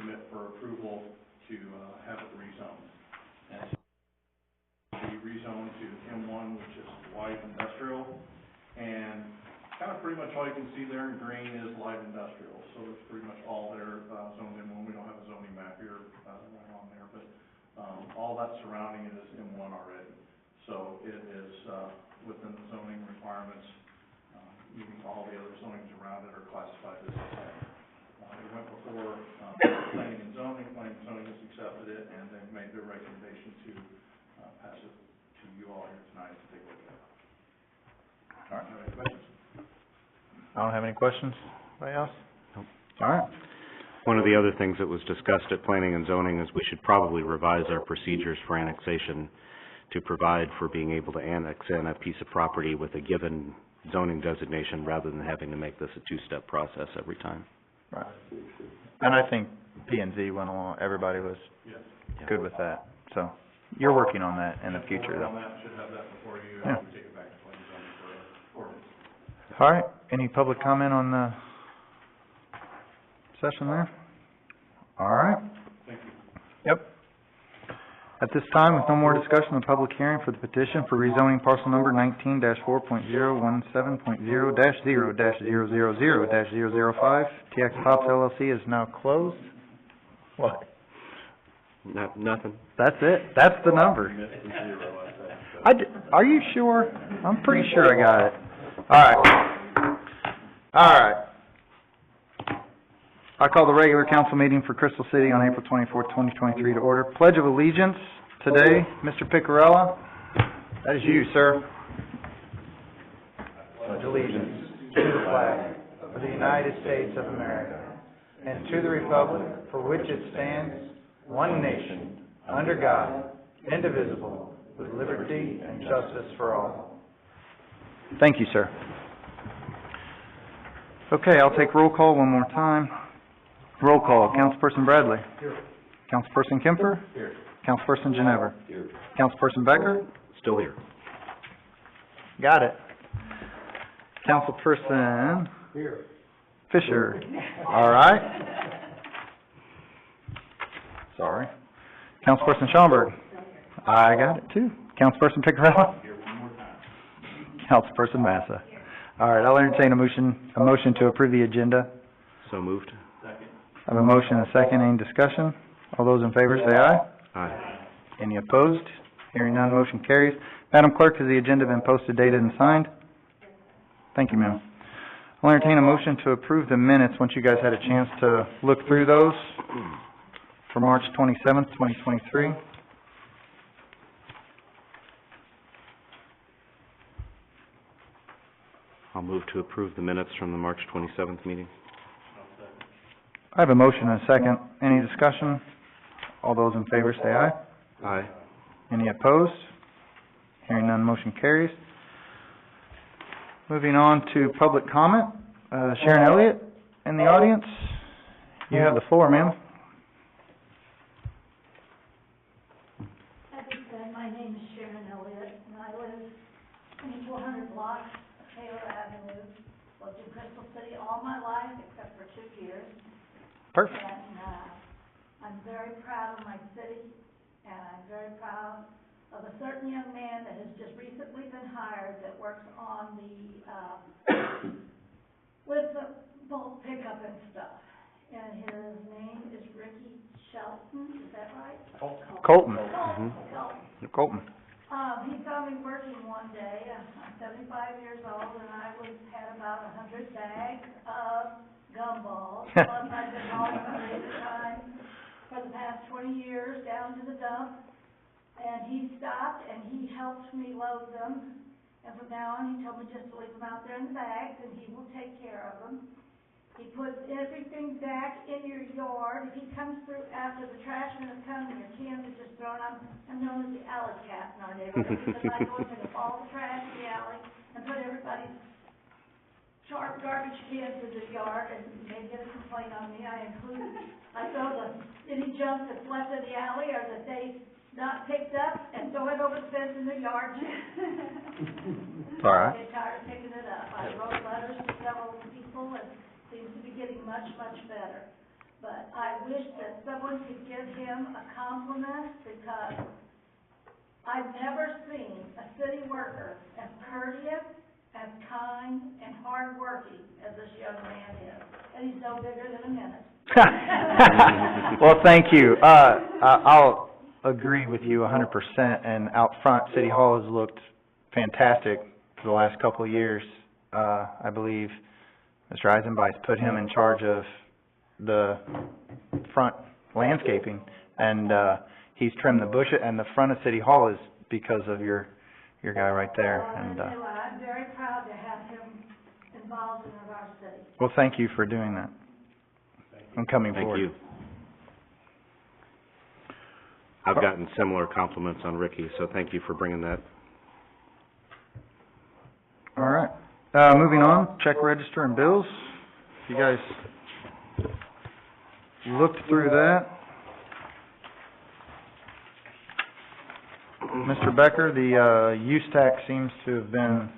submit for approval to have it rezoned. And so we rezoned to M1, which is light industrial, and kind of pretty much all you can see there in green is light industrial. So it's pretty much all there zoned M1. We don't have a zoning map here right on there, but all that surrounding it is M1 already. So it is within the zoning requirements, meaning all the other zonings around it are classified as okay. It went before planning and zoning. Planning and zoning has accepted it, and they've made their recommendation to pass it to you all here tonight to take a look at. All right, any questions? I don't have any questions. Anybody else? Nope. All right. One of the other things that was discussed at planning and zoning is we should probably revise our procedures for annexation to provide for being able to annex in a piece of property with a given zoning designation rather than having to make this a two-step process every time. Right. And I think P&Z went along, everybody was Yes. good with that. So you're working on that in the future, On though. that, should have that before you, Yeah. we take it back to planning and zoning for ordinance. All right. Any public comment on the session there? All right. Thank you. Yep. At this time, with no more discussion, the public hearing for the petition for rezoning parcel number 19-4.017.0-0-000-005 TX Pops LLC is now closed. What? Nothing. That's it? That's the number? Are you sure? I'm pretty sure I got it. All right. I call the regular council meeting for Crystal City on April 24th, 2023 to order. Pledge of Allegiance today, Mr. Picarella. That is you, sir. Pledge allegiance to the flag of the United States of America and to the republic for which it stands, one nation, under God, indivisible, with liberty and justice for all. Thank you, sir. Okay, I'll take roll call one more time. Roll call. Councilperson Bradley. Here. Councilperson Kemper. Here. Councilperson Ginever. Here. Councilperson Becker. Still here. Got it. Councilperson. Here. Fisher. All right. Sorry. Councilperson Schaumburg. I got it too. Councilperson Picarella. Here one more time. Councilperson Massa. All right, I'll entertain a motion to approve the agenda. So moved. I have a motion and a second. Any discussion? All those in favor say aye. Aye. Any opposed? Hearing none, motion carries. Madam Clerk, has the agenda been posted, dated, and signed? Thank you, ma'am. I'll entertain a motion to approve the minutes once you guys had a chance to look through those for March 27th, 2023. I'll move to approve the minutes from the March 27th meeting. I have a motion and a second. Any discussion? All those in favor say aye. Aye. Any opposed? Hearing none, motion carries. Moving on to public comment. Sharon Elliott in the audience. You have the floor, ma'am. As you said, my name is Sharon Elliott, and I live in 400 blocks of Taylor Avenue. Lived in Crystal City all my life except for 2 years. Perfect. And I'm very proud of my city, and I'm very proud of a certain young man that has just recently been hired that works on the, with the bulk pickup and stuff. And his name is Ricky Shelton, is that right? Colton. Colton. Colton. He saw me working one day. I'm 75 years old, and I had about 100 bags of gumballs. Plus, I've been hauling them every time for the past 20 years down to the dump. And he stopped, and he helped me load them. And from now on, he told me just to leave them out there in the bags, and he will take care of them. He puts everything back in your yard. If he comes through after the trashman has come, and your cans are just thrown, I'm known as the alley cat in our neighborhood, because I go in and all the trash in the alley and put everybody's sharp garbage cans in the yard, and they get a complaint on me. I throw any junk that's left in the alley or that they not picked up and throw it over the fence in the yard. All right. I get tired of picking it up. I wrote letters to several people, and seems to be getting much, much better. but I wish that someone could give him a compliment, because I've never seen a city worker as courteous, as kind, and hardworking as this young man is, and he's no bigger than a minute. Well, thank you. I'll agree with you 100%, and out front, City Hall has looked fantastic for the last couple of years. I believe Mr. Eisenbeiss put him in charge of the front landscaping, and he's trimmed the bush, and the front of City Hall is because of your guy right there. And I'm very proud to have him involved in our city. well, thank you for doing that. I'm coming Thank forward. you. I've gotten similar compliments on Ricky, so thank you for bringing that. All right. Moving on, check register and bills. You guys looked through that. Mr. Becker, the use tax seems to have been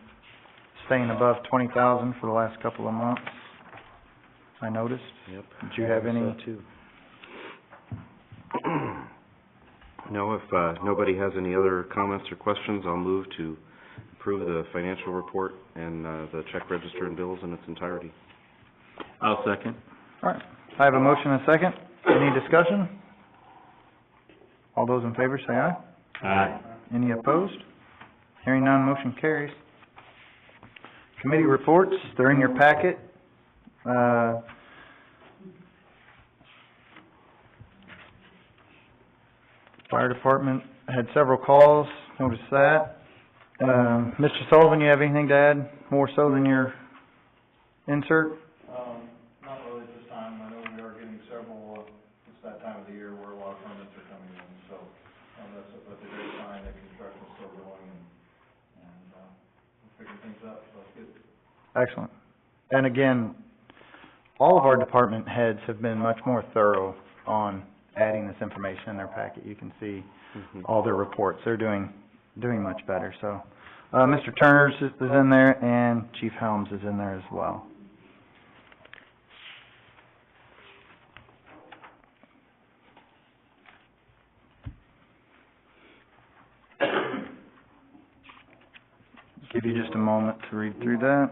staying above 20,000 for the last couple of months, I noticed. Yep. Did you have any? No, if nobody has any other comments or questions, I'll move to approve the financial report and the check register and bills in its entirety. I'll second. All right. I have a motion and a second. Any discussion? All those in favor say aye. Aye. Any opposed? Hearing none, motion carries. Committee reports, they're in your packet. Fire department had several calls, noticed that. Mr. Sullivan, you have anything to add, more so than your insert? Not really at this time. I know we are getting several, it's that time of the year where a lot of permits are coming in, so, that's a great sign that construction's still going and we're figuring things out, so that's good. Excellent. And again, all of our department heads have been much more thorough on adding this information in their packet. You can see all their reports. They're doing much better, so. Mr. Turner's is in there, and Chief Helms is in there as well. Give you just a moment to read through that.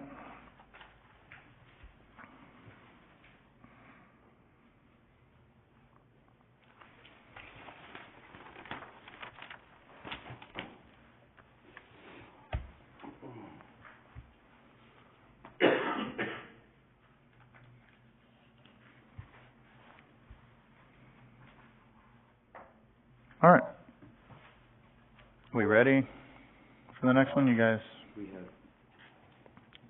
All right. We ready for the next one? You guys, We have,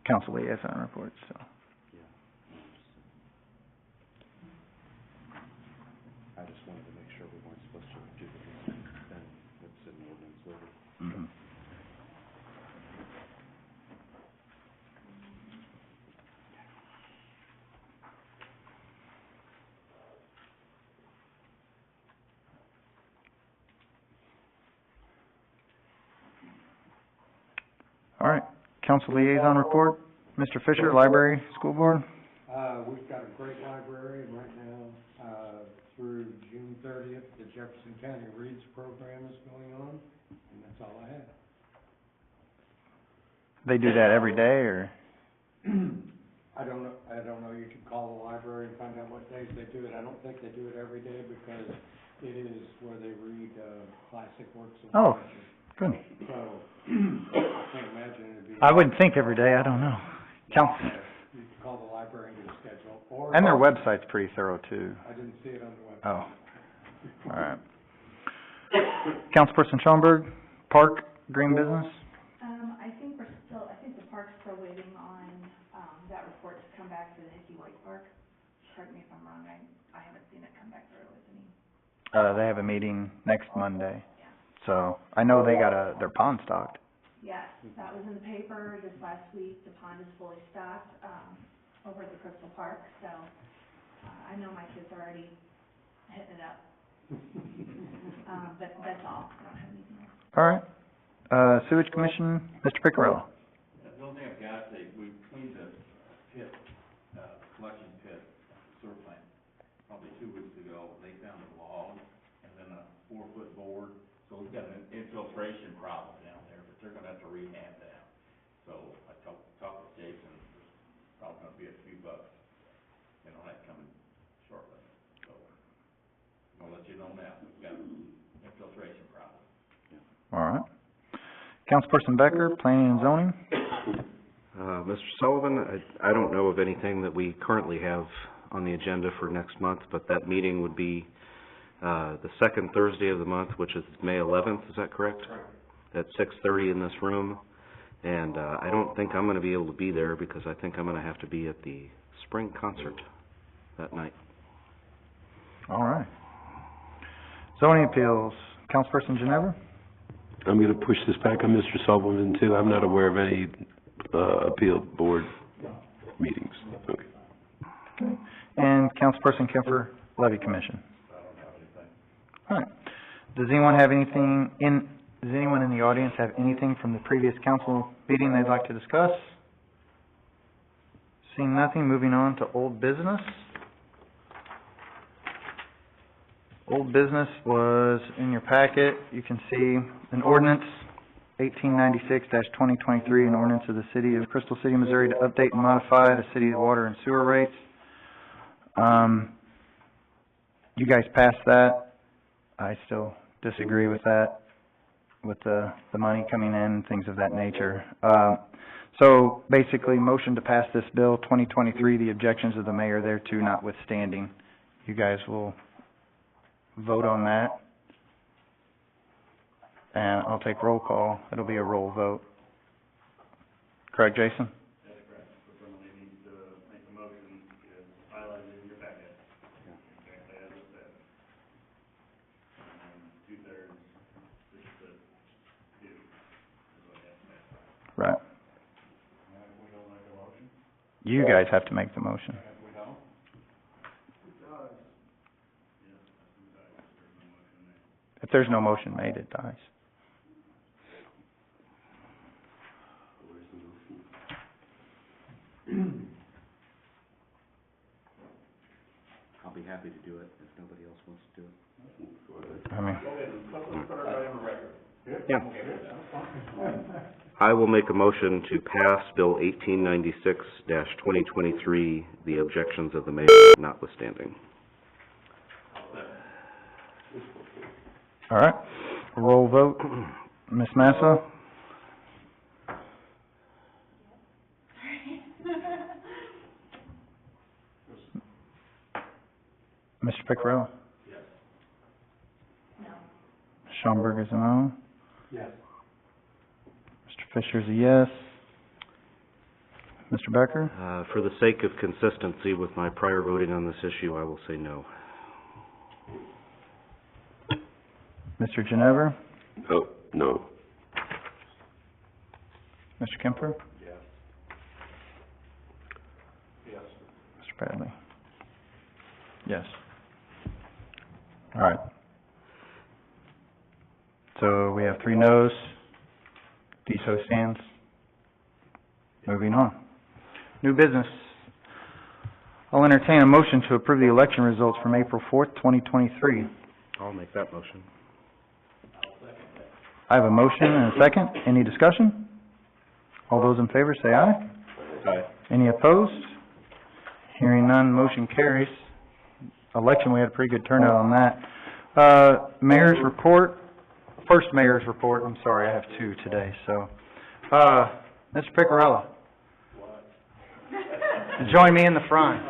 council liaison reports, so. I just wanted to make sure we weren't supposed to do the, and it's in the ordinance later. Mhm. All right, council liaison report, Mr. Fisher, library, school board. We've got a great library, and right now, through June 30th, the Jefferson County Reads program is going on, and that's all I have. They do that every day, or? I don't know, you can call the library and find out what days they do it. I don't think they do it every day because it is where they read, classic works of Oh. literature. Good. So, I can't imagine it'd be. I wouldn't think every day, I don't know. Council, You can call the library and get a schedule, or. and their website's pretty thorough, too. I didn't see it on the website. Oh, all right. Councilperson Schoenberg, park, green business? I think the park's still waiting on, that report to come back for the Hickey White Park. Correct me if I'm wrong, I haven't seen it come back through with any. They have a meeting next Monday, Yeah. so I know they got their pond stocked. Yes, that was in the paper this last week, the pond is fully stocked, over at the Crystal Park, so, I know my kids are already hitting it up. But that's all, I don't have anything else. All right. Sewage Commission, Mr. Picarella. The only thing I've got, we cleaned the pit, collection pit, sewer plant. probably 2 weeks ago, they found a log and then a 4-foot board. So we've got an infiltration problem down there, but they're gonna have to rehab that. So I talked with Jason, there's probably gonna be a few bucks, you know, that coming shortly. So I'll let you know now, we've got an infiltration problem. All right. Councilperson Becker, Planning and Zoning? Mr. Sullivan, I don't know of anything that we currently have on the agenda for next month, but that meeting would be, the second Thursday of the month, which is May 11th, is that correct? Right. At 6:30 in this room, and, I don't think I'm gonna be able to be there because I think I'm gonna have to be at the spring concert that night. All right. Zoning Appeals, Councilperson Ginever? I'm gonna push this back on Mr. Sullivan too. I'm not aware of any, appeal board meetings. Okay. And Councilperson Kemfer, Levy Commission. I don't have anything. All right. Does anyone have anything does anyone in the audience have anything from the previous council meeting they'd like to discuss? Seeing nothing, moving on to old business. Old business was in your packet. You can see an ordinance, 1896-2023, an ordinance of the City of Crystal City, Missouri to update and modify the city's water and sewer rates. You guys passed that. I still disagree with that, with the money coming in and things of that nature. So basically, motion to pass this bill, 2023, the objections of the mayor thereto notwithstanding. You guys will vote on that. And I'll take roll call. It'll be a roll vote. Correct, Jason? That's correct. So somebody needs to make a motion, is highlighted in your packet. Exactly as it said. And 2/3 is the due, is what you have to make. Right. And if we don't make a motion, You guys have to make the motion. if we don't, If there's no motion made, it dies. I'll be happy to do it if nobody else wants to do it. I mean, let's put it right on the record. Yeah. I will make a motion to pass Bill 1896-2023, the objections of the mayor notwithstanding. all right. Roll vote. Ms. Massa? Mr. Picarella? Yes. Schaumburg is a no. Yes. Mr. Fisher is a yes. Mr. Becker? For the sake of consistency with my prior voting on this issue, I will say no. Mr. Ginever? Oh, no. Mr. Kemper? Yes. Yes. Mr. Bradley? Yes. All right. So we have 3 noes. DSO stands. Moving on. New business. I'll entertain a motion to approve the election results from April 4th, 2023. I'll make that motion. I have a motion and a second. Any discussion? All those in favor say aye. Aye. Any opposed? Hearing none, motion carries. Election, we had a pretty good turnout on that. Mayor's report, first mayor's report, I'm sorry, I have 2 today, so. Mr. Picarella. Join me in the front.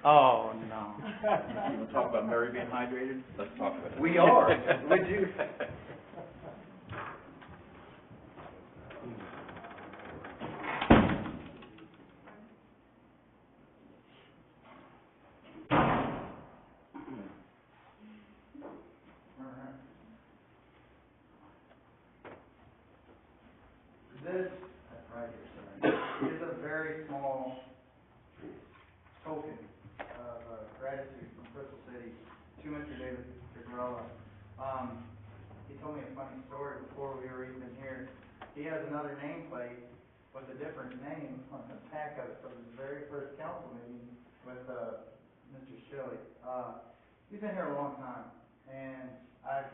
Oh, no. Wanna talk about Mary being hydrated? Let's talk about it. We are. Would you? This, right here, sorry, is a very small token of gratitude from Crystal City to Mr. David Picarella. He told me a funny story before we were even here. He has another nameplate with a different name on the back of it from the very first council meeting with, Mr. Shelley. He's been here a long time, and I've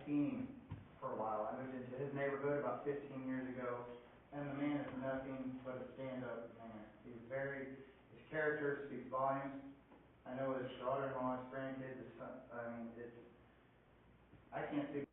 seen him for a while. I moved into his neighborhood about 15 years ago, and the man is nothing but a stand-up man. His character speaks volumes. I know his daughter-in-law, his grandkids, his son, I can't speak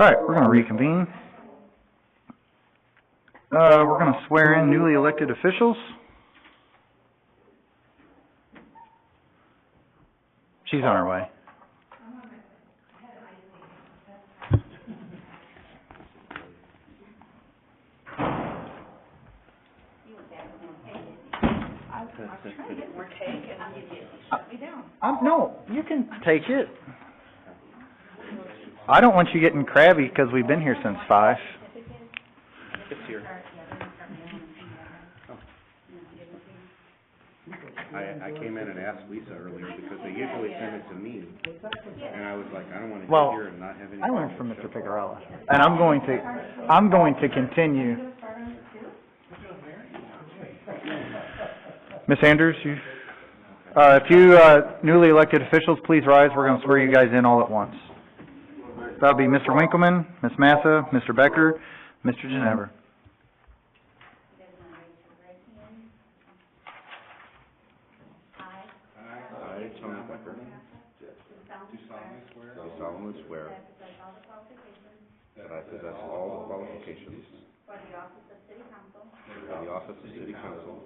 All right, we're gonna reconvene. We're gonna swear in newly elected officials. She's on her way. No, you can take it. I don't want you getting crabby because we've been here since 5. It's here. I came in and asked Lisa earlier because they usually send it to me. And I was like, I don't wanna Well, get here and not have any. I learned from Mr. Picarella. And I'm going to continue. Ms. Andrews, if you, newly elected officials, please rise. We're gonna swear you guys in all at once. That'll be Mr. Winkleman, Ms. Massa, Mr. Becker, Mr. Ginever. I, Tony Becker, do solemnly swear that I possess all the qualifications for the office of city council, for the office of city council,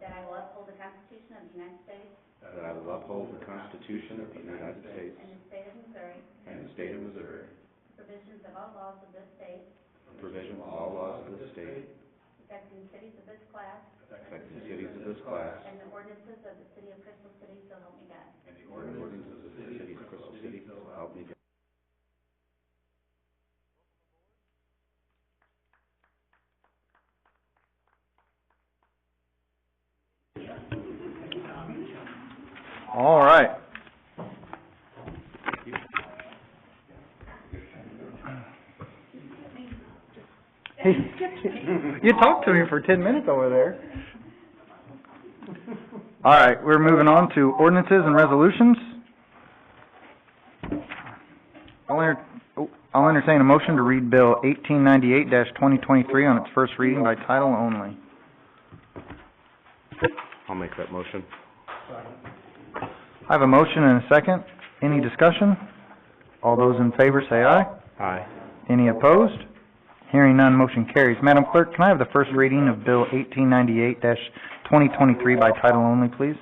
that I will uphold the Constitution of the United States that I will uphold the Constitution of the United States and the state of Missouri, and the state of Missouri, provisions of all laws of this state, provisions of all laws of this state, affecting cities of this class, affecting cities of this class, and the ordinances of the city of Crystal City, so help me God. and the ordinances of the city of Crystal City, so help me God. All right. You talked to me for 10 minutes over there. All right, we're moving on to ordinances and resolutions. I'll entertain a motion to read Bill 1898-2023 on its first reading by title only. I'll make that motion. I have a motion and a second. Any discussion? All those in favor say aye. Aye. Any opposed? Hearing none, motion carries. Madam Clerk, can I have the first reading of Bill 1898-2023 by title only, please?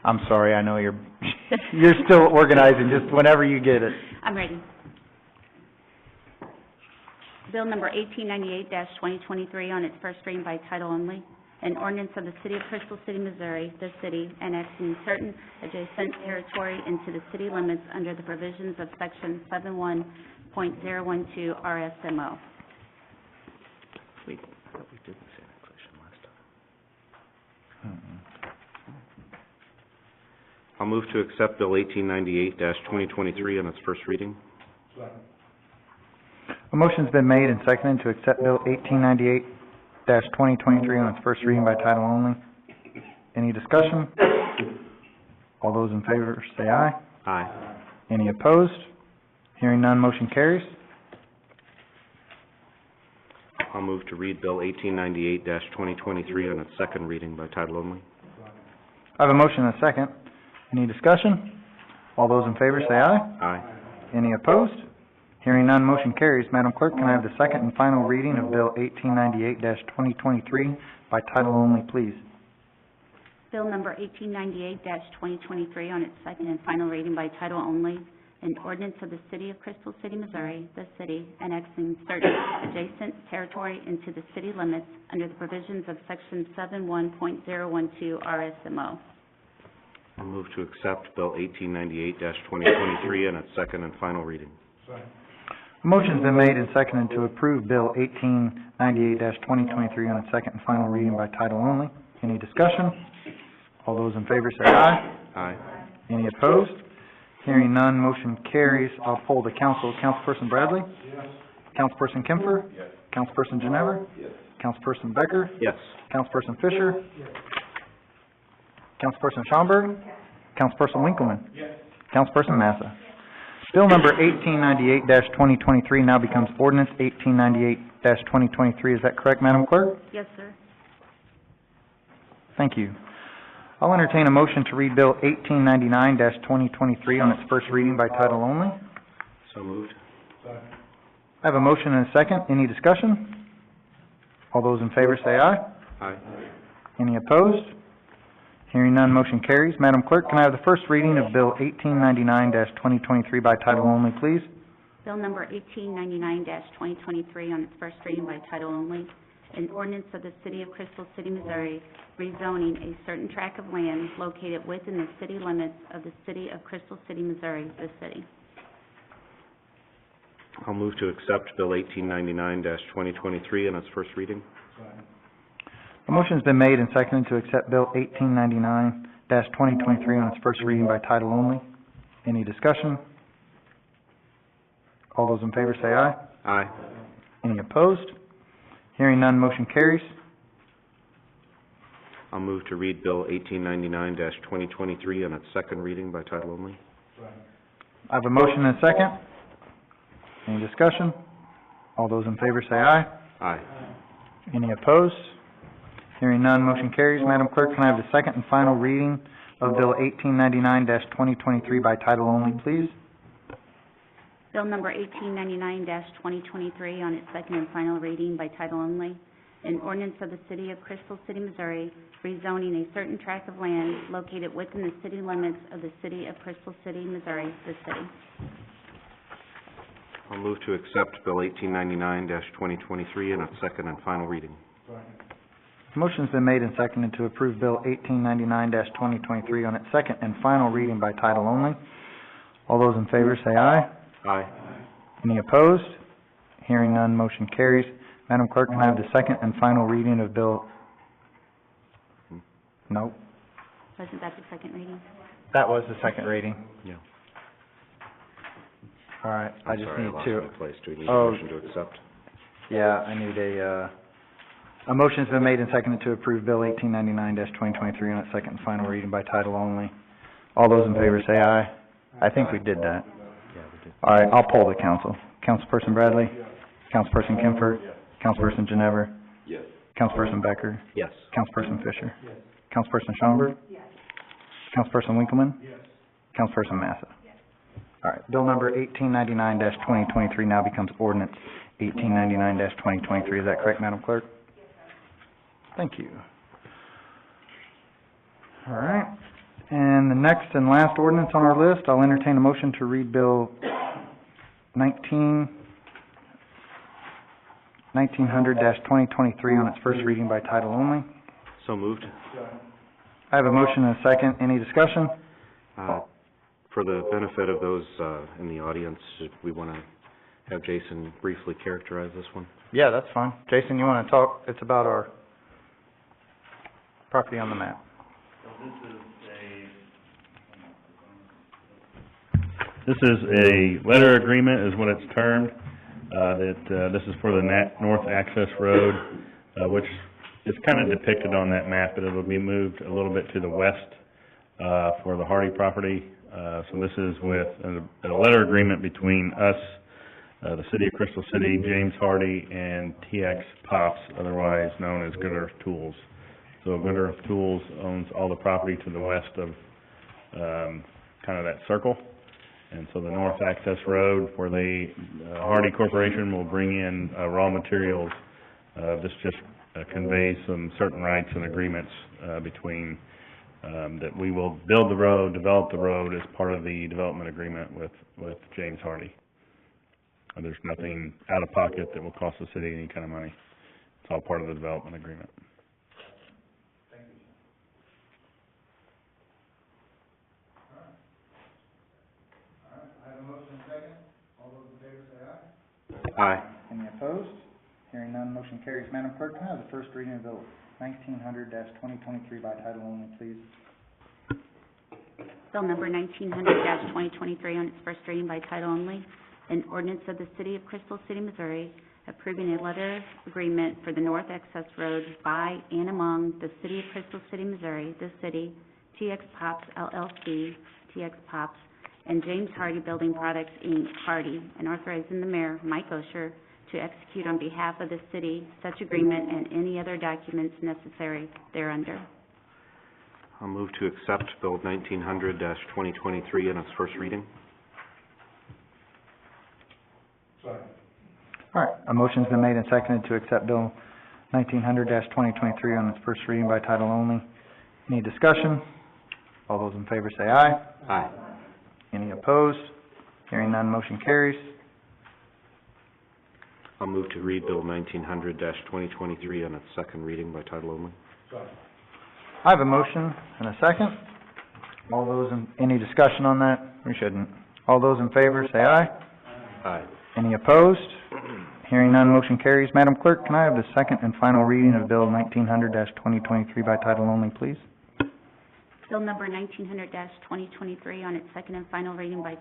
I'm sorry, I know you're still organizing, just whenever you get it. I'm ready. Bill number 1898-2023 on its first reading by title only. An ordinance of the City of Crystal City, Missouri, the city, annexing certain adjacent territory into the city limits under the provisions of Section 71.012 RSMO. I thought we did this annexation last time. I'll move to accept Bill 1898-2023 on its first reading. A motion's been made and seconded to accept Bill 1898-2023 on its first reading by title only. Any discussion? All those in favor say aye. Aye. Any opposed? Hearing none, motion carries. I'll move to read Bill 1898-2023 on its second reading by title only. I have a motion and a second. Any discussion? All those in favor say aye. Aye. Any opposed? Hearing none, motion carries. Madam Clerk, can I have the second and final reading of Bill 1898-2023 by title only, please? Bill number 1898-2023 on its second and final reading by title only. An ordinance of the City of Crystal City, Missouri, the city, annexing certain adjacent territory into the city limits under the provisions of Section 71.012 RSMO. I'll move to accept Bill 1898-2023 on its second and final reading. A motion's been made and seconded to approve Bill 1898-2023 on its second and final reading by title only. Any discussion? All those in favor say aye. Aye. Any opposed? Hearing none, motion carries. I'll poll the council. Councilperson Bradley? Yes. Councilperson Kempfer? Yes. Councilperson Ginever? Yes. Councilperson Becker? Yes. Councilperson Fisher? Councilperson Schaumburg? Councilperson Winkleman? Yes. Councilperson Massa? Bill number 1898-2023 now becomes ordinance 1898-2023. Is that correct, Madam Clerk? Yes, sir. Thank you. I'll entertain a motion to read Bill 1899-2023 on its first reading by title only. So moved. I have a motion and a second. Any discussion? All those in favor say aye. Aye. Any opposed? Hearing none, motion carries. Madam Clerk, can I have the first reading of Bill 1899-2023 by title only, please? Bill number 1899-2023 on its first reading by title only. An ordinance of the City of Crystal City, Missouri, rezoning a certain tract of land located within the city limits of the City of Crystal City, Missouri, the city. I'll move to accept Bill 1899-2023 in its first reading. A motion's been made and seconded to accept Bill 1899-2023 on its first reading by title only. Any discussion? All those in favor say aye. Aye. Any opposed? Hearing none, motion carries. I'll move to read Bill 1899-2023 in its second reading by title only. I have a motion and a second. Any discussion? All those in favor say aye. Aye. Any opposed? Hearing none, motion carries. Madam Clerk, can I have the second and final reading of Bill 1899-2023 by title only, please? Bill number 1899-2023 on its second and final reading by title only. An ordinance of the City of Crystal City, Missouri, rezoning a certain tract of land located within the city limits of the City of Crystal City, Missouri, the city. I'll move to accept Bill 1899-2023 in its second and final reading. Motion's been made and seconded to approve Bill 1899-2023 on its second and final reading by title only. All those in favor say aye. Aye. Any opposed? Hearing none, motion carries. Madam Clerk, can I have the second and final reading of Bill? No, Wasn't that the second reading? that was the second reading. Yeah. All right, I I'm just sorry, need lost to, my place. Do we need a Oh. motion to accept? yeah, I need a motion's been made and seconded to approve Bill 1899-2023 on its second and final reading by title only. All those in favor say aye. I think we did that. Yeah, we did. All right, I'll poll the council. Councilperson Bradley? Councilperson Kemfer? Councilperson Ginever? Yes. Councilperson Becker? Yes. Councilperson Fisher? Councilperson Schoenberg? Councilperson Winkleman? Councilperson Massa? All right, bill number 1899-2023 now becomes ordinance 1899-2023. Is that correct, Madam Clerk? Thank you. All right, and the next and last ordinance on our list, I'll entertain a motion to read Bill 1900-2023 on its first reading by title only. So moved. I have a motion and a second. Any discussion? For the benefit of those in the audience, we want to have Jason briefly characterize this one. Yeah, that's fine. Jason, you want to talk? It's about our property on the map. This is a letter agreement is what it's termed, this is for the North Access Road, which is kind of depicted on that map, but it'll be moved a little bit to the west, for the Hardy property. So this is with a letter agreement between us, the City of Crystal City, James Hardy, and TX Pops, otherwise known as Good Earth Tools. So Good Earth Tools owns all the property to the west of, kind of that circle. And so the North Access Road, where the Hardy Corporation will bring in raw materials, this just conveys some certain rights and agreements between that we will build the road, develop the road as part of the development agreement with James Hardy. There's nothing out of pocket that will cost the city any kind of money. It's all part of the development agreement. Aye. Any opposed? Hearing none, motion carries. Madam Clerk, can I have the first reading of Bill 1900-2023 by title only, please? Bill number 1900-2023 on its first reading by title only. An ordinance of the City of Crystal City, Missouri, approving a letter of agreement for the North Access Road by and among the City of Crystal City, Missouri, the city, TX Pops LLC, TX Pops, and James Hardy Building Products, Inc., Hardy, and authorizing the mayor, Mike Osher, to execute on behalf of the city such agreement and any other documents necessary thereunder. I'll move to accept Bill 1900-2023 in its first reading. All right, a motion's been made and seconded to accept Bill 1900-2023 on its first reading by title only. Any discussion? All those in favor say aye. Aye. Any opposed? Hearing none, motion carries. I'll move to read Bill 1900-2023 on its second reading by title only. I have a motion and a second. All those in, any discussion on that? We shouldn't. All those in favor say aye. Aye. Any opposed? Hearing none, motion carries. Madam Clerk, can I have the second and final reading of Bill 1900-2023 by title only, please? Bill number 1900-2023 on its second and final reading by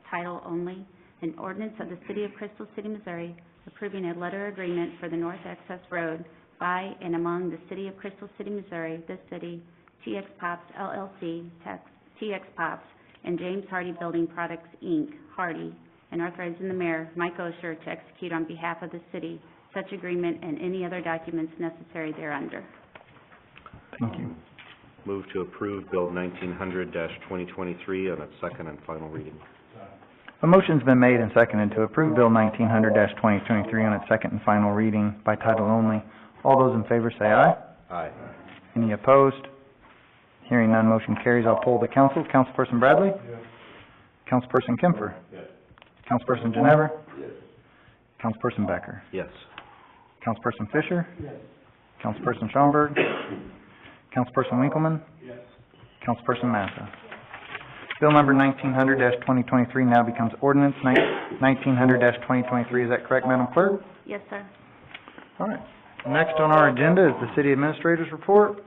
title only, an ordinance of the City of Crystal City, Missouri, approving a letter agreement for the North Access Road by and among the City of Crystal City, Missouri, the city, TX Pops LLC, TX Pops, and James Hardy Building Products, Inc., Hardy, and authorizing the mayor, Mike Osher, to execute on behalf of the city such agreement and any other documents necessary thereunder. Thank you. Move to approve Bill 1900-2023 on its second and final reading. A motion's been made and seconded to approve Bill 1900-2023 on its second and final reading by title only. All those in favor say aye. Aye. Any opposed? Hearing none, motion carries. I'll poll the council. Councilperson Bradley? Yes. Councilperson Kemfer? Yes. Councilperson Ginever? Yes. Councilperson Becker? Yes. Councilperson Fisher? Yes. Councilperson Schaumburg? Councilperson Winkleman? Yes. Councilperson Massa? Bill number 1900-2023 now becomes ordinance 1900-2023. Is that correct, Madam Clerk? Yes, sir. All right. Next on our agenda is the City Administrator's Report.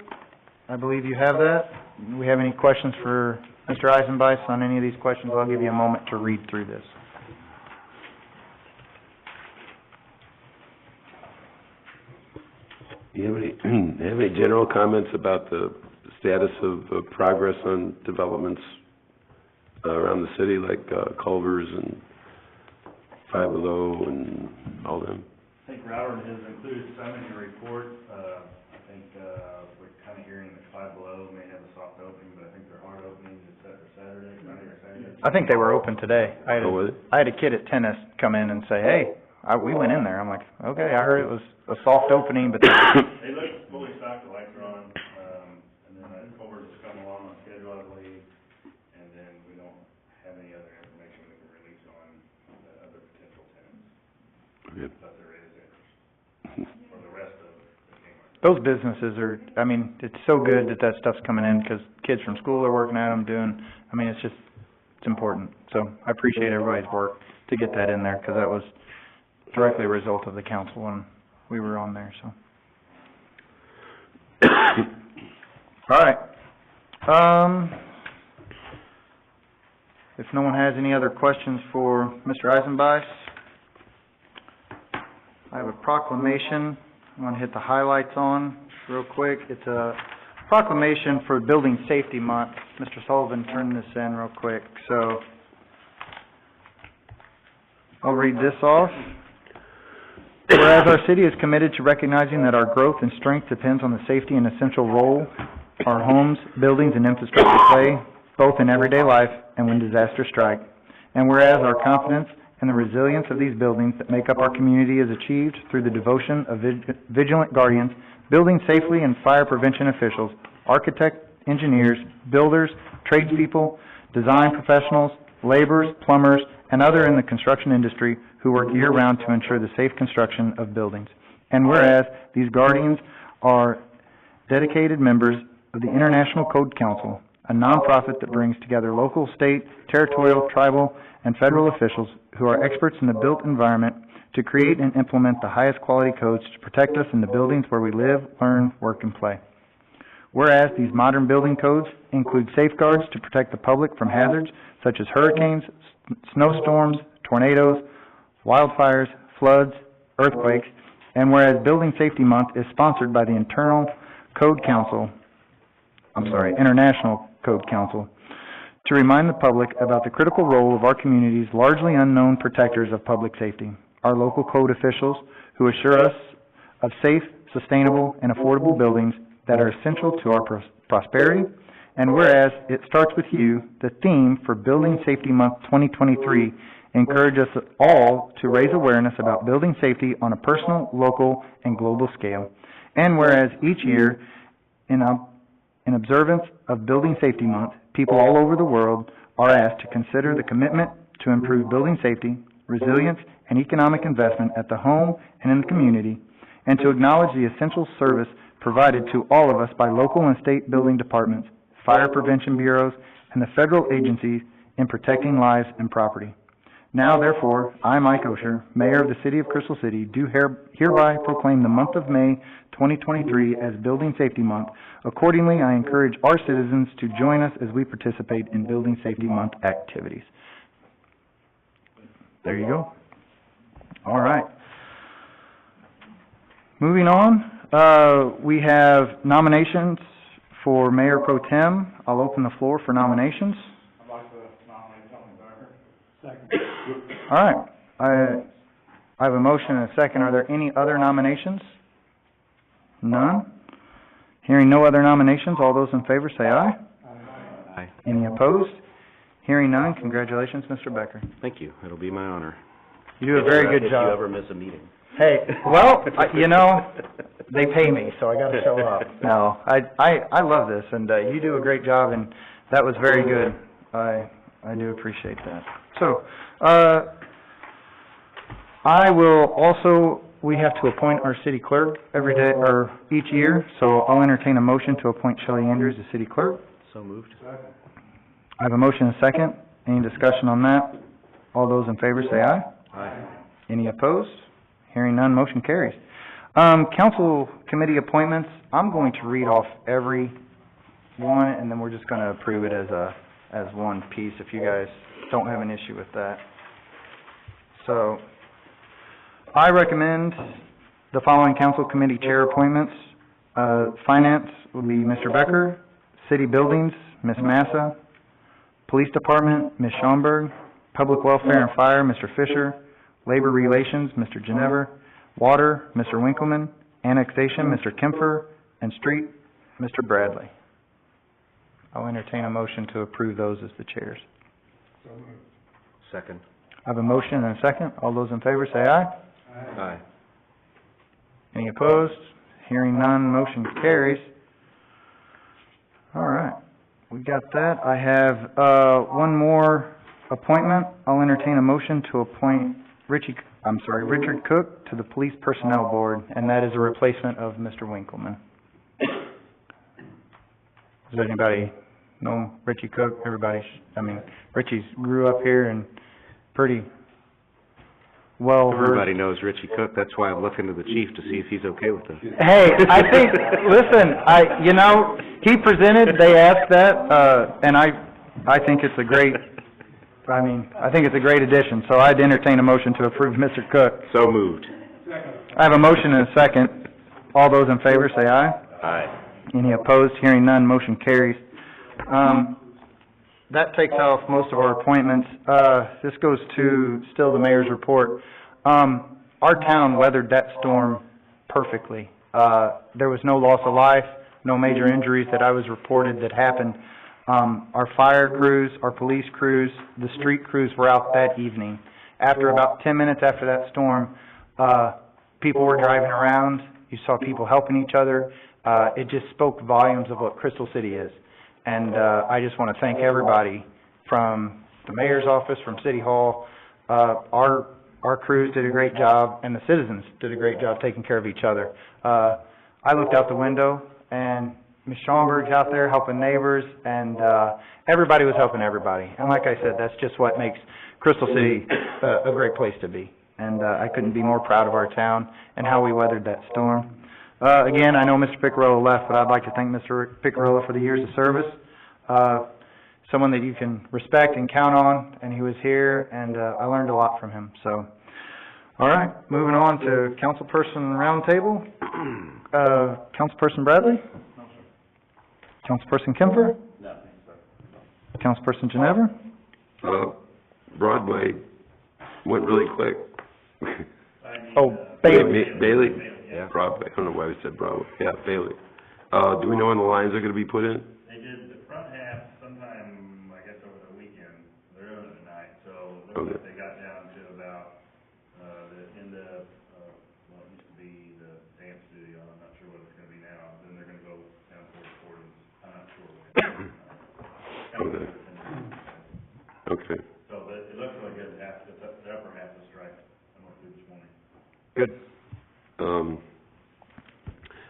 I believe you have that. Do we have any questions for Mr. Eisenbeis on any of these questions? I'll give you a moment to read through this. Do you have any general comments about the status of progress on developments around the city, like Culver's and Five Below and all them? I think Robert has included some in your report. I think, we're kind of hearing that Five Below may have a soft opening, but I think their hard opening is set for Saturday, Friday or Saturday. I think they were open today. I had a kid at tennis come in and say, hey, we went in there. I'm like, okay, I heard it was a soft opening, but They look fully stocked, the lights are on, and then Culver's has come along on schedule, I believe, and then we don't have any other information we can release on the other potential tenants. Good. But there is interest for the rest of the Kmart. those businesses are, I mean, it's so good that that stuff's coming in, because kids from school are working at them, it's important. So I appreciate everybody's work to get that in there, because that was directly a result of the council when we were on there, so. All right. If no one has any other questions for Mr. Eisenbeis, I have a proclamation I want to hit the highlights on real quick. It's a proclamation for Building Safety Month. Mr. Sullivan turned this in real quick, so I'll read this off. Whereas our city is committed to recognizing that our growth and strength depends on the safety and essential role our homes, buildings, and infrastructure play, both in everyday life and when disasters strike. And whereas our confidence in the resilience of these buildings that make up our community is achieved through the devotion of vigilant guardians, building safely and fire prevention officials, architects, engineers, builders, tradespeople, design professionals, laborers, plumbers, and other in the construction industry who work year-round to ensure the safe construction of buildings. And whereas these guardians are dedicated members of the International Code Council, a nonprofit that brings together local, state, territorial, tribal, and federal officials who are experts in the built environment to create and implement the highest quality codes to protect us in the buildings where we live, learn, work, and play. Whereas these modern building codes include safeguards to protect the public from hazards such as hurricanes, snowstorms, tornadoes, wildfires, floods, earthquakes, and whereas Building Safety Month is sponsored by the International Code Council, to remind the public about the critical role of our community's largely unknown protectors of public safety, our local code officials who assure us of safe, sustainable, and affordable buildings that are essential to our prosperity and whereas it starts with you, the theme for Building Safety Month 2023 encourages us all to raise awareness about building safety on a personal, local, and global scale. And whereas each year, in observance of Building Safety Month, people all over the world are asked to consider the commitment to improve building safety, resilience, and economic investment at the home and in the community, and to acknowledge the essential service provided to all of us by local and state building departments, fire prevention bureaus, and the federal agencies in protecting lives and property. Now, therefore, I, Mike Osher, Mayor of the City of Crystal City, do hereby proclaim the month of May 2023 as Building Safety Month. Accordingly, I encourage our citizens to join us as we participate in Building Safety Month activities. There you go. All right. Moving on, we have nominations for Mayor Pro Tem. I'll open the floor for nominations. I'd like to nominate Tony Becker. Second. All right. I have a motion and a second. Are there any other nominations? None? Hearing no other nominations, all those in favor say aye. Aye. Any opposed? Hearing none, congratulations, Mr. Becker. Thank you. It'll be my honor. You do a very good If you job. ever miss a meeting. Hey, well, you know, they pay me, so I gotta show up. No, I love this, and, you do a great job, and that was very good. I do appreciate that. So, I will also, we have to appoint our city clerk every day, or each year, so I'll entertain a motion to appoint Shelley Andrews as city clerk. So moved. I have a motion and a second. Any discussion on that? All those in favor say aye. Aye. Any opposed? Hearing none, motion carries. Council committee appointments, I'm going to read off every one, and then we're just gonna approve it as one piece, if you guys don't have an issue with that. So, I recommend the following council committee chair appointments. Finance will be Mr. Becker, City Buildings, Ms. Massa, Police Department, Ms. Schaumburg, Public Welfare and Fire, Mr. Fisher, Labor Relations, Mr. Ginever, Water, Mr. Winkleman, Annexation, Mr. Kempfer, and Street, Mr. Bradley. I'll entertain a motion to approve those as the chairs. Second. I have a motion and a second. All those in favor say aye. Aye. Any opposed? Hearing none, motion carries. All right, we got that. I have, one more appointment. I'll entertain a motion to appoint Richard Cook to the Police Personnel Board, and that is a replacement of Mr. Winkleman. Does anybody know Richie Cook? Richie's grew up here and pretty well versed. Everybody knows Richie Cook. That's why I'm looking to the chief to see if he's okay with this. Hey, I think, listen, he presented, they asked that, and I think it's a great, I think it's a great addition, so I'd entertain a motion to approve Mr. Cook. So moved. I have a motion and a second. All those in favor say aye. Aye. Any opposed? Hearing none, motion carries. That takes off most of our appointments. This goes to still the mayor's report. Our town weathered that storm perfectly. There was no loss of life, no major injuries that I was reported that happened. Our fire crews, our police crews, the street crews were out that evening. After about 10 minutes after that storm, people were driving around. You saw people helping each other. It just spoke volumes of what Crystal City is. And, I just want to thank everybody from the mayor's office, from City Hall. Our crews did a great job, and the citizens did a great job taking care of each other. I looked out the window, and Ms. Schaumburg's out there helping neighbors, and, everybody was helping everybody. And like I said, that's just what makes Crystal City a great place to be. And, I couldn't be more proud of our town and how we weathered that storm. Again, I know Mr. Picarola left, but I'd like to thank Mr. Picarola for the years of service. Someone that you can respect and count on, and he was here, and, I learned a lot from him, so. All right, moving on to Councilperson Roundtable. Councilperson Bradley? No, sir. Councilperson Kemfer? Nothing, sir. Councilperson Ginever? Broadway went really quick. Oh, Bailey. Bailey? Yeah. Broadway, I don't know why we said Broadway, yeah, Bailey. Do we know when the lines are gonna be put in? They did the front Okay. Okay, So, but it looks really good, half, the upper half is striped, I went through this morning. Good.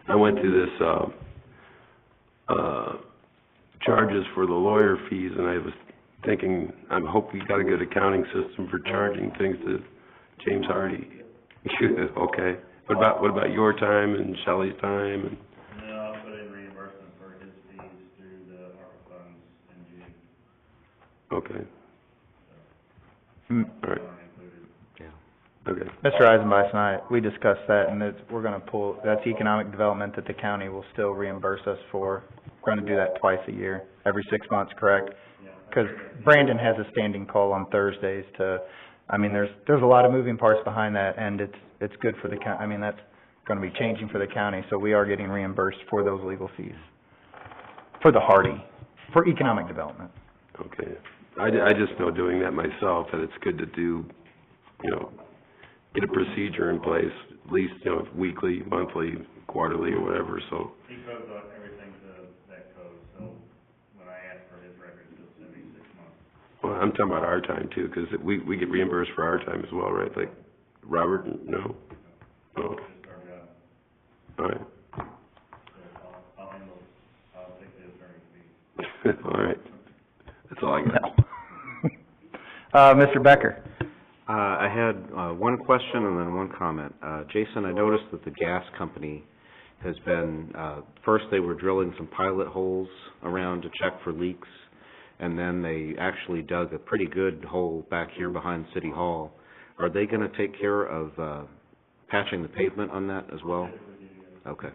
I went through this, charges for the lawyer fees, and I was thinking, I hope we got a good accounting system for charging things to James Hardy. Okay. What about your time and Shelley's time and? No, I'll put in reimbursement for his fees through the ARPA funds in June, Okay, all right, aren't included. Yeah. okay. Mr. Eisenbach and I, we discussed that, and we're gonna pull, that's economic development that the county will still reimburse us for. We're gonna do that twice a year, every 6 months, correct? Yeah. Because Brandon has a standing call on Thursdays to, I mean, there's a lot of moving parts behind that, and it's good for the I mean, that's gonna be changing for the county, so we are getting reimbursed for those legal fees. For the Hardy, for economic development. Okay. I just know doing that myself, that it's good to do, get a procedure in place, at least, weekly, monthly, quarterly, or whatever, so. He codes on everything to that code, so when I ask for his records, he'll send me 6 months. Well, I'm talking about our time too, 'cause we get reimbursed for our time as well, right? Like, Robert, no? Oh, Just our job, all right. so I'll take the attorney fee. All right. That's all I got. Mr. Becker? I had, one question and then one comment. Jason, I noticed that the gas company has been, first they were drilling some pilot holes around to check for leaks, and then they actually dug a pretty good hole back here behind City Hall. Are they gonna take care of, patching the pavement on that as well? Okay.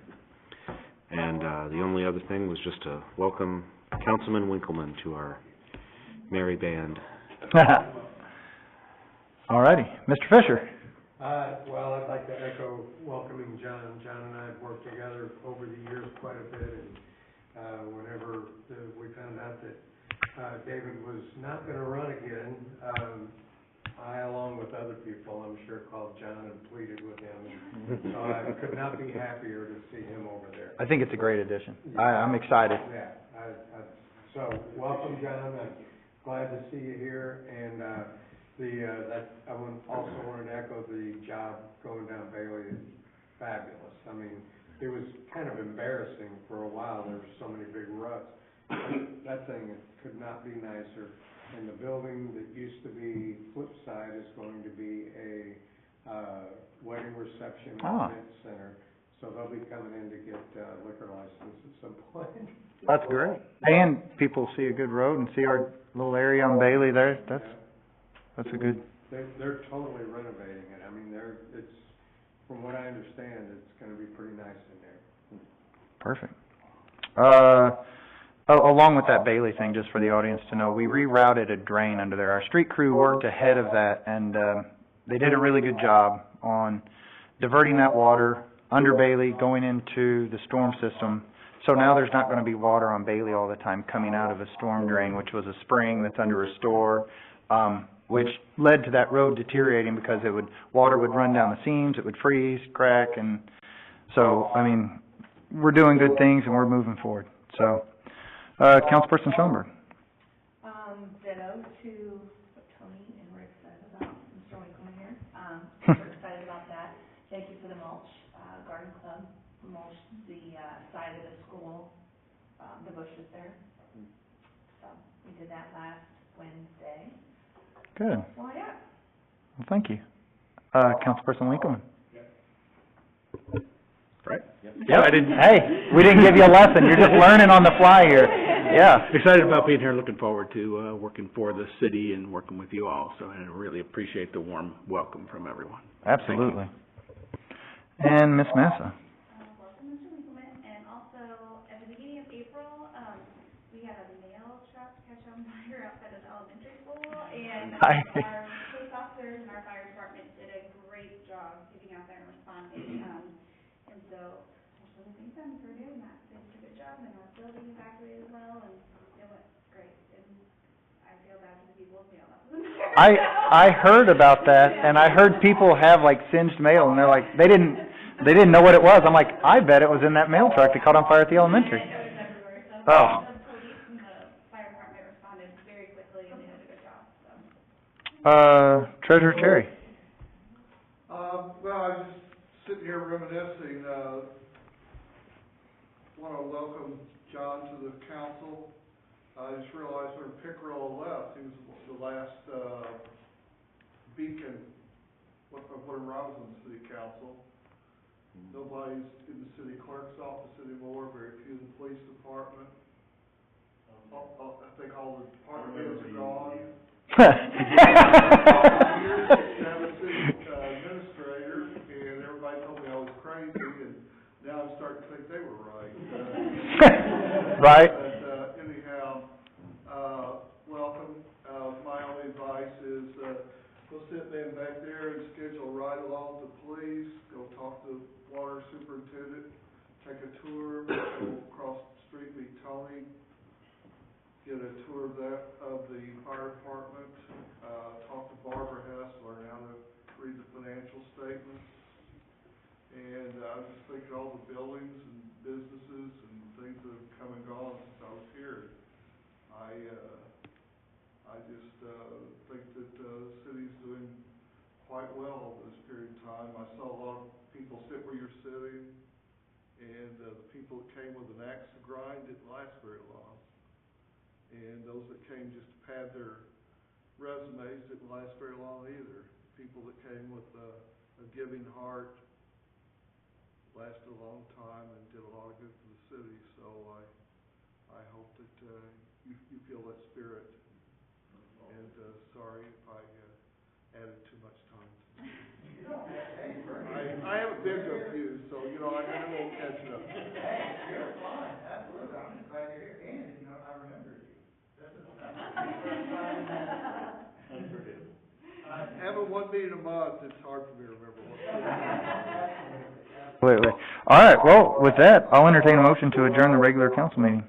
And, the only other thing was just to welcome Councilman Winkleman to our merry band. All righty, Mr. Fisher? Well, I'd like to echo welcoming John. John and I have worked together over the years quite a bit, and, whenever we found out that, David was not gonna run again, I, along with other people, I'm sure, called John and pleaded with him. So I could not be happier to see him over there. I think it's a great addition. I'm excited. Yeah, so, welcome, John, I'm glad to see you here, and, I also wanted to echo the job going down Bailey is fabulous. I mean, it was kind of embarrassing for a while, there were so many big ruts. That thing could not be nicer, and the building that used to be Flipside is going to be a, wedding reception and event center, so they'll be coming in to get, liquor license at some point. That's great. And people see a good road and see our little area on Bailey there, that's a good... They're totally renovating it. I mean, it's, from what I understand, it's gonna be pretty nice in there. Perfect. Along with that Bailey thing, just for the audience to know, we rerouted a drain under there. Our street crew worked ahead of that, and they did a really good job on diverting that water under Bailey, going into the storm system. So now there's not gonna be water on Bailey all the time coming out of a storm drain, which was a spring that's under a store, which led to that road deteriorating because water would run down the seams, it would freeze, crack, and so, I mean, we're doing good things and we're moving forward. So, Councilperson Schoenberg. Ditto to what Tony and Rick said about Mr. Winkleman here. We're excited about that. Thank you for the mulch, garden club, mulch the, side of the school, the bushes there. So, we did that last Wednesday. Good. Well, yeah. Well, thank you. Councilperson Winkleman. Right? Yeah, hey, we didn't give you a lesson, you're just learning on the fly here. Yeah. Excited about being here, looking forward to, working for the city and working with you all, so I really appreciate the warm welcome from everyone. Absolutely. And Ms. Massa. Welcome, Mr. Winkleman, and also, at the beginning of April, we had a mail truck catch on fire outside of the elementary school, and our police officers and our fire department did a great job getting out there and responding, and so, there's some things done for doing that, they did a good job, and our building evacuated as well, and it went great, and I feel bad for the people with mail that wasn't there. I heard about that, and I heard people have like singed mail, and they're like, they didn't know what it was. I'm like, I bet it was in that mail truck that caught on fire at the elementary. It was everywhere, so Oh. the police and the fire department responded Treasurer Terry. Well, I was just sitting here reminiscing, wanna welcome John to the council. I just realized when Pickrell left, he was the last, beacon of what Robinson City Council. Nobody's in the city clerk's office anymore, very few in the police department. I think all the department heads are gone. Years, have a city administrator, and everybody told me I was crazy, and now I'm starting to think they were right. Right. But, anyhow, welcome. My only advice is, go sit man back there and schedule a ride along with the police, go talk to the water superintendent, take a tour, go across the street, meet Tony, get a tour of the fire department, talk to Barbara Hess, learn how to read the financial statements. And I was just thinking all the buildings and businesses and things that have come and gone since I was here. I just think that the city's doing quite well over this period of time. I saw a lot of people sit where you're sitting, and the people that came with an axe to grind didn't last very long. And those that came just to pad their resumes didn't last very long either. People that came with a giving heart lasted a long time and did a lot of good for the city. So I hope that you feel that spirit. And sorry if I added too much time to I haven't been to a few, so I won't catch up. Hey, you're fine, absolutely. I'm just glad you're here, and, I remembered you. Having one meeting a month, it's hard for me to remember what. Absolutely. All right, well, with that, I'll entertain a motion to adjourn the regular council meeting.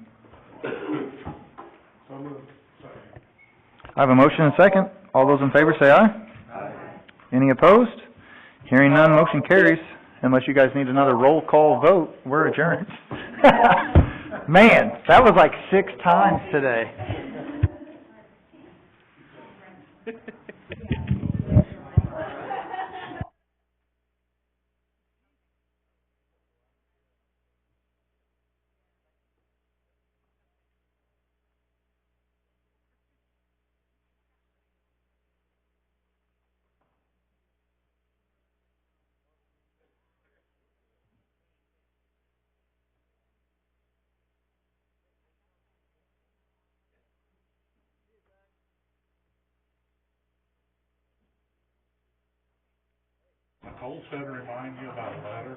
I have a motion and a second. All those in favor say aye. Aye. Any opposed? Hearing none, motion carries. Unless you guys need another roll call vote, we're adjourned. Man, that was like 6 times today. Nicole said remind you about a letter.